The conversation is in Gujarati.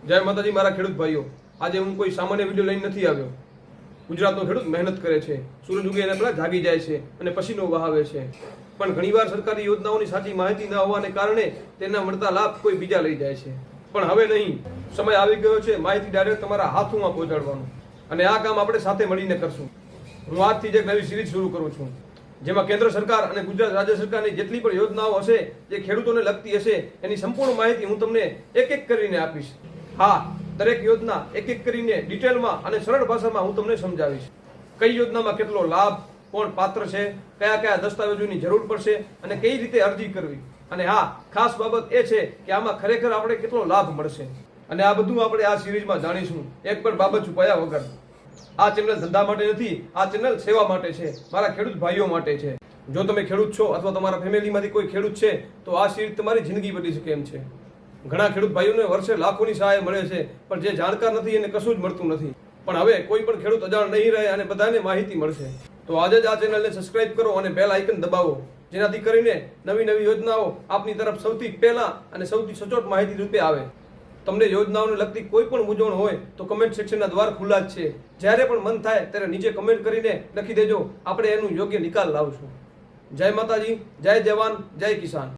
જય માતાજી મારા ખેડૂત ભાઈઓ, આજે હું કોઈ સામાન્ય વિડીયો લઈને નથી આવ્યો। ગુજરાતનો ખેડૂત મહેનત કરે છે, સૂરજ ઉગે એના પહેલા જાગી જાય છે અને પસીનો વહાવે છે, પણ ઘણીવાર સરકારી યોજનાઓની સાચી માહિતી ન હોવાને કારણે તેના મળતા લાભ કોઈ બીજા લઈ જાય છે। પણ હવે નહીં, સમય આવી ગયો છે માહિતી ડાયરેક્ટ તમારા હાથોમાં પહોંચાડવાનું, અને આ કામ આપણે સાથે મળીને કરશું। હું આજથી જ એક નવી સિરીઝ શરૂ કરું છું, જેમાં કેન્દ્ર સરકાર અને ગુજરાત રાજ્ય સરકારની જેટલી પણ યોજનાઓ હશે, જે ખેડૂતોને લગતી હશે, એની સંપૂર્ણ માહિતી હું તમને એક એક કરીને આપીશ। હા, દરેક યોજના એક એક કરીને ડિટેલમાં અને સરળ ભાષામાં હું તમને સમજાવીશ। કઈ યોજનામાં કેટલો લાભ, કોણ પાત્ર છે, કયા કયા દસ્તાવેજોની જરૂર પડશે અને કઈ રીતે અરજી કરવી, અને હા, ખાસ બાબત એ છે કે આમાં ખરેખર આપણે કેટલો લાભ મળશે, અને આ બધું આપણે આ સિરીઝમાં જાણીશું, એક પણ બાબત છુપાયા વગર। આ ચેનલ ધંધા માટે નથી, આ ચેનલ સેવા માટે છે, મારા ખેડૂત ભાઈઓ માટે છે। જો તમે ખેડૂત છો અથવા તમારા ફેમિલીમાંથી કોઈ ખેડૂત છે તો આ સિરીઝ તમારી જિંદગી બદલી શકે એમ છે। ઘણા ખેડૂત ભાઈઓને વર્ષે લાખોની સહાય મળે છે, પણ જે જાણકાર નથી એને કશું જ મળતું નથી। પણ હવે કોઈ પણ ખેડૂત અજાણ નહીં રહે અને બધાને માહિતી મળશે। તો આજે જ આ ચેનલને સબસ્ક્રાઇબ કરો અને બેલ આઇકન દબાવો, જેનાથી કરીને નવી નવી યોજનાઓ આપની તરફ સૌથી પહેલા અને સૌથી સચોટ માહિતી રૂપે આવે। તમને યોજનાઓને લગતી કોઈ પણ મૂંઝવણ હોય તો કમેન્ટ સેક્શનના દ્વાર ખુલ્લા જ છે। જ્યારે પણ મન થાય ત્યારે નીચે કમેન્ટ કરીને લખી દેજો, આપણે એનું યોગ્ય નિકાલ લાવશું। જય માતાજી, જય જવાન, જય કિસાન।